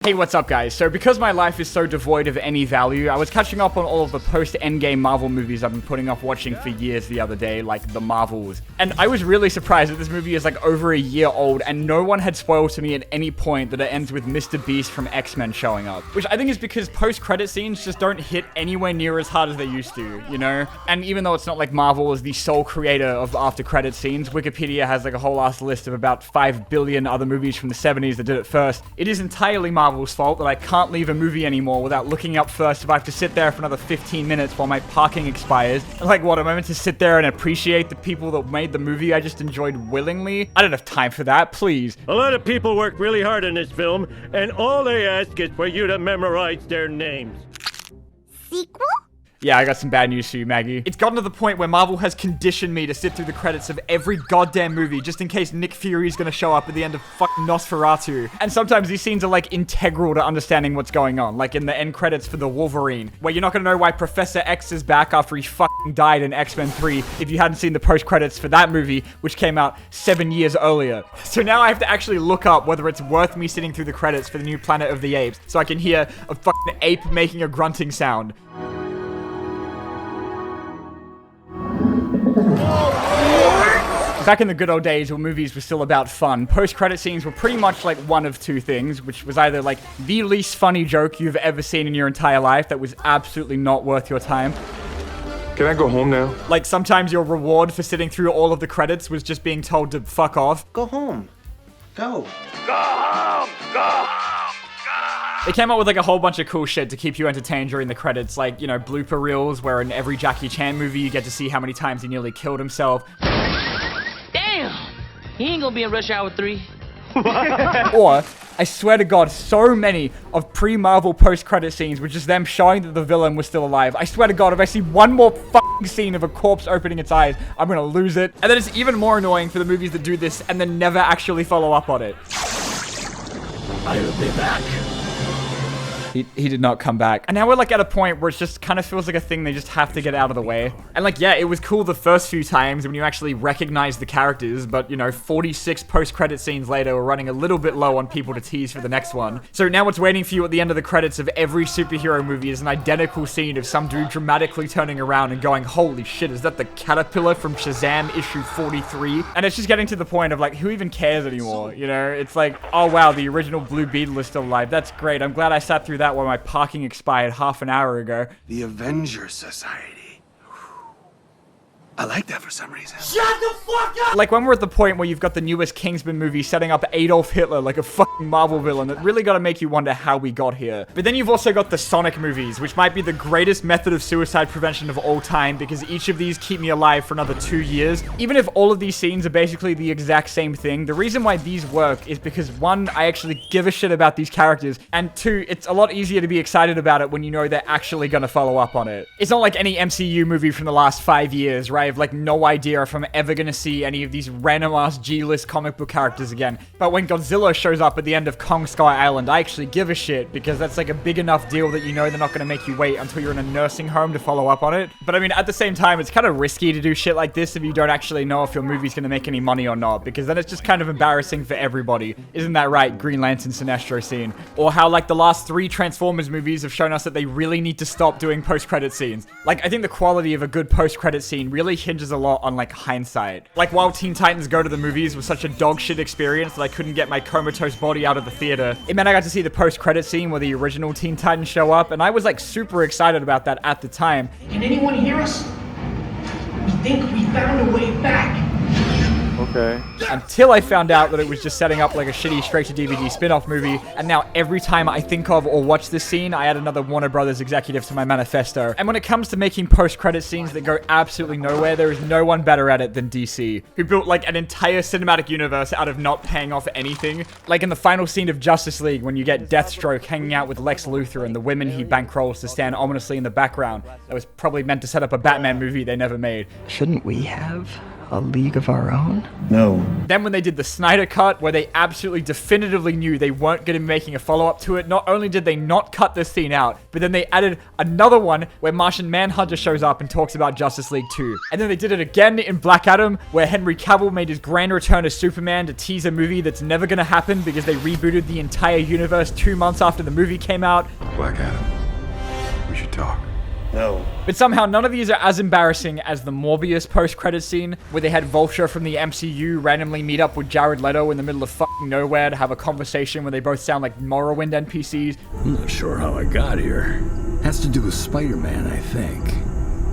Hey, what's up guys? So because my life is so devoid of any value, I was catching up on all of the post-Endgame Marvel movies I've been putting off watching for years the other day, like the Marvels. And I was really surprised that this movie is like over a year old and no one had spoiled to me at any point that it ends with Mr. Beast from X-Men showing up. Which I think is because post-credit scenes just don't hit anywhere near as hard as they used to, you know? And even though it's not like Marvel is the sole creator of after-credit scenes, Wikipedia has like a whole ass list of about 5 billion other movies from the 70s that did it first. It is entirely Marvel's fault that I can't leave a movie anymore without looking up first if I have to sit there for another 15 minutes while my parking expires. Like, what, am I meant to sit there and appreciate the people that made the movie I just enjoyed willingly? I don't have time for that, please. A lot of people worked really hard on this film, and all they ask is for you to memorize their names. Sequel? Yeah, I got some bad news for you, Maggie. It's gotten to the point where Marvel has conditioned me to sit through the credits of every goddamn movie just in case Nick Fury's gonna show up at the end of fucking Nosferatu. And sometimes these scenes are like integral to understanding what's going on, like in the end credits for the Wolverine, where you're not gonna know why Professor X is back after he fucking died in X-Men 3 if you hadn't seen the post-credits for that movie, which came out 7 years earlier. So now I have to actually look up whether it's worth me sitting through the credits for the new Planet of the Apes so I can hear a fucking ape making a grunting sound. Back in the good old days when movies were still about fun, post-credit scenes were pretty much like one of two things, which was either like the least funny joke you've ever seen in your entire life that was absolutely not worth your time. Can I go home now? Like sometimes your reward for sitting through all of the credits was just being told to fuck off. Go home. Go. Go home! Go home! It came out with like a whole bunch of cool shit to keep you entertained during the credits, like, you know, blooper reels where in every Jackie Chan movie you get to see how many times he nearly killed himself. Damn! He ain't gonna be in Rush Hour 3. Or, I swear to God, so many of pre-Marvel post-credit scenes were just them showing that the villain was still alive. I swear to God, if I see one more fucking scene of a corpse opening its eyes, I'm gonna lose it. And then it's even more annoying for the movies that do this and then never actually follow up on it. I'll be back. He did not come back. And now we're like at a point where it just kind of feels like a thing they just have to get out of the way. And like, yeah, it was cool the first few times when you actually recognize the characters, but you know, 46 post-credit scenes later, we're running a little bit low on people to tease for the next one. So now what's waiting for you at the end of the credits of every superhero movie is an identical scene of some dude dramatically turning around and going, holy shit, is that the Caterpillar from Shazam issue 43? And it's just getting to the point of like, who even cares anymore? You know, it's like, oh wow, the original Blue Beetle is still alive. That's great. I'm glad I sat through that while my parking expired half an hour ago. The Avengers Society. I like that for some reason. Shut the fuck up! Like when we're at the point where you've got the newest Kingsman movie setting up Adolf Hitler like a fucking Marvel villain, that really gotta make you wonder how we got here. But then you've also got the Sonic movies, which might be the greatest method of suicide prevention of all time because each of these keep me alive for another 2 years. Even if all of these scenes are basically the exact same thing, the reason why these work is because one, I actually give a shit about these characters, and two, it's a lot easier to be excited about it when you know they're actually gonna follow up on it. It's not like any MCU movie from the last 5 years, right? I have like no idea if I'm ever gonna see any of these random ass G-list comic book characters again. But when Godzilla shows up at the end of Kong Skull Island, I actually give a shit because that's like a big enough deal that you know they're not gonna make you wait until you're in a nursing home to follow up on it. But I mean, at the same time, it's kind of risky to do shit like this if you don't actually know if your movie's gonna make any money or not, because then it's just kind of embarrassing for everybody. Isn't that right, Green Lantern Sinestro scene? Or how like the last 3 Transformers movies have shown us that they really need to stop doing post-credit scenes. Like, I think the quality of a good post-credit scene really hinges a lot on like hindsight. Like while Teen Titans Go to the Movies was such a dog shit experience that I couldn't get my comatose body out of the theater, it meant I got to see the post-credit scene where the original Teen Titans show up, and I was like super excited about that at the time. Can anyone hear us? We think we found a way back. Okay. Until I found out that it was just setting up like a shitty straight-to-DVD spin-off movie, and now every time I think of or watch this scene, I add another Warner Brothers executive to my manifesto. And when it comes to making post-credit scenes that go absolutely nowhere, there is no one better at it than DC, who built like an entire cinematic universe out of not paying off anything. Like in the final scene of Justice League, when you get Deathstroke hanging out with Lex Luthor and the women he bankrolls to stand ominously in the background. That was probably meant to set up a Batman movie they never made. Shouldn't we have A League of Our Own? No. Then when they did the Snyder Cut, where they absolutely definitively knew they weren't going to be making a follow-up to it, not only did they not cut this scene out, but then they added another one where Martian Manhunter shows up and talks about Justice League 2. And then they did it again in Black Adam, where Henry Cavill made his grand return as Superman to tease a movie that's never going to happen because they rebooted the entire universe 2 months after the movie came out. Black Adam. We should talk. No. But somehow none of these are as embarrassing as the Morbius post-credit scene, where they had Vulture from the MCU randomly meet up with Jared Leto in the middle of fucking nowhere to have a conversation where they both sound like Morrowind NPCs. I'm not sure how I got here. Has to do with Spider-Man, I think.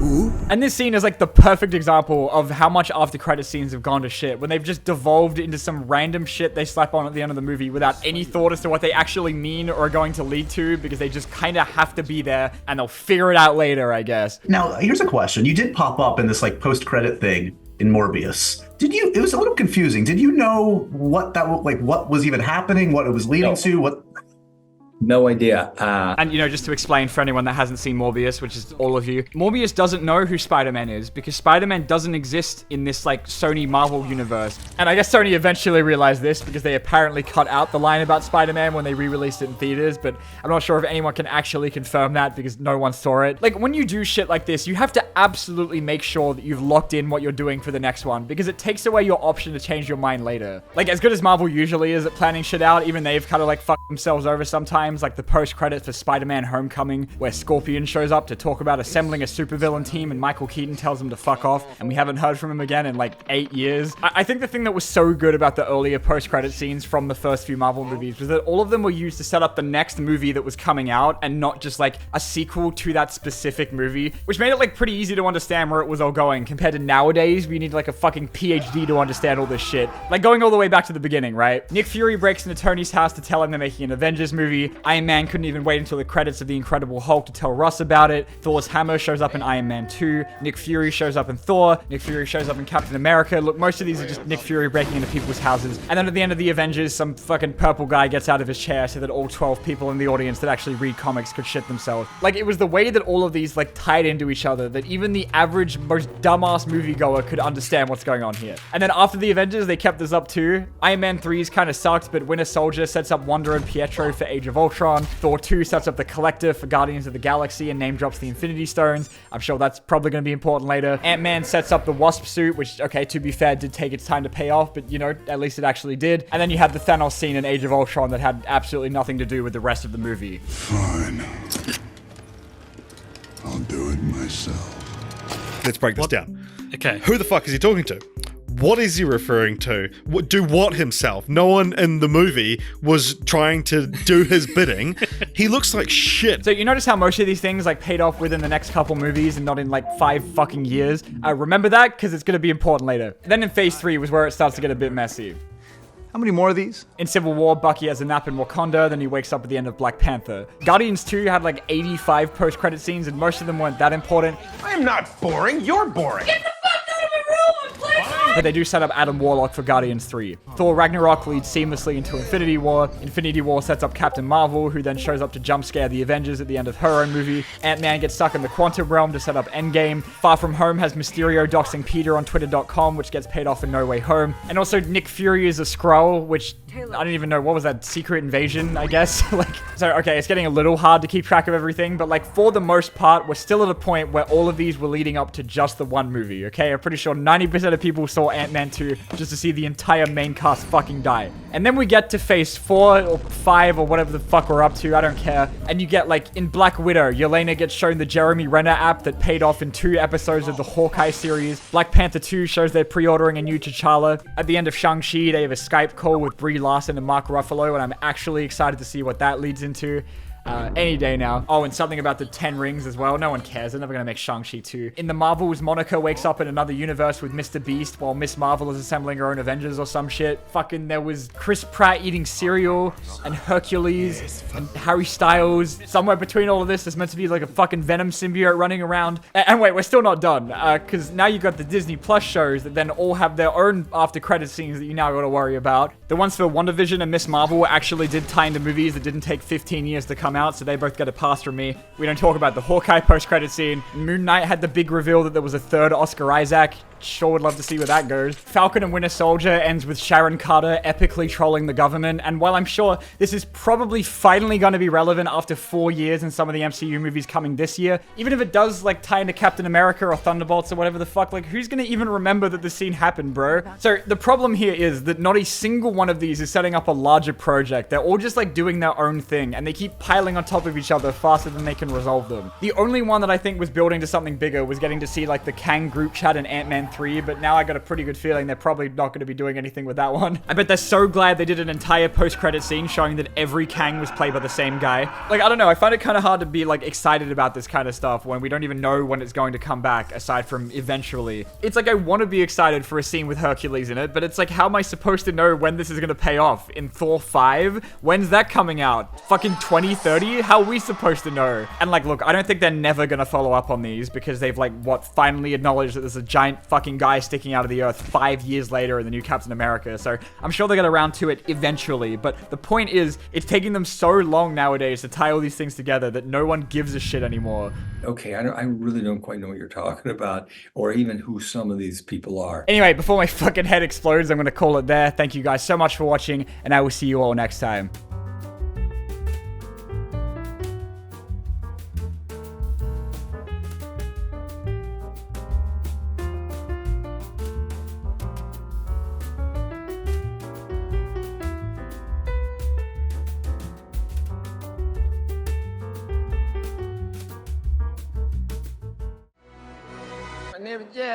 Who? And this scene is like the perfect example of how much after credit scenes have gone to shit, when they've just devolved into some random shit they slap on at the end of the movie without any thought as to what they actually mean or are going to lead to, because they just kind of have to be there and they'll figure it out later, I guess. Now, here's a question. You did pop up in this like post-credit thing in Morbius. It was a little confusing. Did you know what what was even happening, what it was leading to, No idea. And, just to explain for anyone that hasn't seen Morbius, which is all of you, Morbius doesn't know who Spider-Man is because Spider-Man doesn't exist in this, Sony Marvel universe. And I guess Sony eventually realized this because they apparently cut out the line about Spider-Man when they re-released it in theaters, but I'm not sure if anyone can actually confirm that because no one saw it. When you do shit like this, you have to absolutely make sure that you've locked in what you're doing for the next one because it takes away your option to change your mind later. As good as Marvel usually is at planning shit out, even they've kind of, fucked themselves over sometimes. Like the post-credits for Spider-Man Homecoming, where Scorpion shows up to talk about assembling a supervillain team and Michael Keaton tells him to fuck off, and we haven't heard from him again in 8 years. I think the thing that was so good about the earlier post-credit scenes from the first few Marvel movies was that all of them were used to set up the next movie that was coming out and not just a sequel to that specific movie, which made it pretty easy to understand where it was all going compared to nowadays where you need a fucking PhD to understand all this shit. Going all the way back to the beginning, right? Nick Fury breaks into Tony's house to tell him they're making an Avengers movie. Iron Man couldn't even wait until the credits of The Incredible Hulk to tell Russ about it. Thor's hammer shows up in Iron Man 2. Nick Fury shows up in Thor. Nick Fury shows up in Captain America. Look, most of these are just Nick Fury breaking into people's houses. And then at the end of the Avengers, some fucking purple guy gets out of his chair so that all 12 people in the audience that actually read comics could shit themselves. It was the way that all of these tied into each other that even the average, most dumbass moviegoer could understand what's going on here. And then after the Avengers, they kept this up too. Iron Man 3's kind of sucked, but Winter Soldier sets up Wanda and Pietro for Age of Ultron. Thor 2 sets up the Collector for Guardians of the Galaxy and name drops the Infinity Stones. I'm sure that's probably going to be important later. Ant-Man sets up the Wasp suit, which, okay, to be fair, did take its time to pay off, but, at least it actually did. And then you had the Thanos scene in Age of Ultron that had absolutely nothing to do with the rest of the movie. Fine. I'll do it myself. Let's break this down. Okay. Who the fuck is he talking to? What is he referring to? Do what himself? No one in the movie was trying to do his bidding. He looks like shit. So you notice how most of these things paid off within the next couple movies and not in 5 fucking years? Remember that because it's going to be important later. Then in Phase 3 was where it starts to get a bit messy. How many more of these? In Civil War, Bucky has a nap in Wakanda, then he wakes up at the end of Black Panther. Guardians 2 had 85 post-credit scenes and most of them weren't that important. I am not boring. You're boring. Get the fuck out of my room, please! But they do set up Adam Warlock for Guardians 3. Thor Ragnarok leads seamlessly into Infinity War. Infinity War sets up Captain Marvel, who then shows up to jump scare the Avengers at the end of her own movie. Ant-Man gets stuck in the Quantum Realm to set up Endgame. Far From Home has Mysterio doxing Peter on Twitter.com, which gets paid off in No Way Home. And also Nick Fury is a Skrull, which I don't even know, what was that, Secret Invasion, I guess? So, okay, it's getting a little hard to keep track of everything, but for the most part, we're still at a point where all of these were leading up to just the one movie, okay? I'm pretty sure 90% of people saw Ant-Man 2 just to see the entire main cast fucking die. And then we get to Phase 4 or 5 or whatever the fuck we're up to, I don't care. And you get, in Black Widow, Yelena gets shown the Jeremy Renner app that paid off in 2 episodes of the Hawkeye series. Black Panther 2 shows they're pre-ordering a new T'Challa. At the end of Shang-Chi, they have a Skype call with Brie Larson and Mark Ruffalo, and I'm actually excited to see what that leads into. Any day now. Oh, and something about the 10 rings as well. No one cares. They're never gonna make Shang-Chi 2. In the Marvels, Monica wakes up in another universe with Mr. Beast while Miss Marvel is assembling her own Avengers or some shit. Fucking there was Chris Pratt eating cereal and Hercules and Harry Styles. Somewhere between all of this, there's meant to be a fucking Venom symbiote running around. And wait, we're still not done. Because now you've got the Disney Plus shows that then all have their own after credit scenes that you now gotta worry about. The ones for WandaVision and Miss Marvel actually did tie into movies that didn't take 15 years to come out, so they both get a pass from me. We don't talk about the Hawkeye post-credit scene. Moon Knight had the big reveal that there was a third Oscar Isaac. sure would love to see where that goes. Falcon and Winter Soldier ends with Sharon Carter epically trolling the government, and while I'm sure this is probably finally going to be relevant after 4 years in some of the MCU movies coming this year, even if it does like tie into Captain America or Thunderbolts or whatever the fuck, like who's going to even remember that this scene happened, bro? So the problem here is that not a single one of these is setting up a larger project. They're all just like doing their own thing, and they keep piling on top of each other faster than they can resolve them. The only one that I think was building to something bigger was getting to see like the Kang group chat in Ant-Man 3, but now I got a pretty good feeling they're probably not going to be doing anything with that one. I bet they're so glad they did an entire post-credit scene showing that every Kang was played by the same guy. Like, I don't know, I find it kind of hard to be like excited about this kind of stuff when we don't even know when it's going to come back, aside from eventually. It's like I want to be excited for a scene with Hercules in it, but it's like, how am I supposed to know when this is going to pay off? In Thor 5? When's that coming out? Fucking 2030? How are we supposed to know? And like, look, I don't think they're never going to follow up on these because they've like, what, finally acknowledged that there's a giant fucking guy sticking out of the earth 5 years later in the new Captain America. So I'm sure they'll get around to it eventually, but the point is, it's taking them so long nowadays to tie all these things together that no one gives a shit anymore. Okay, I really don't quite know what you're talking about, or even who some of these people are. Anyway, before my fucking head explodes, I'm going to call it there. Thank you guys so much for watching, and I will see you all next time. My name is Jeff.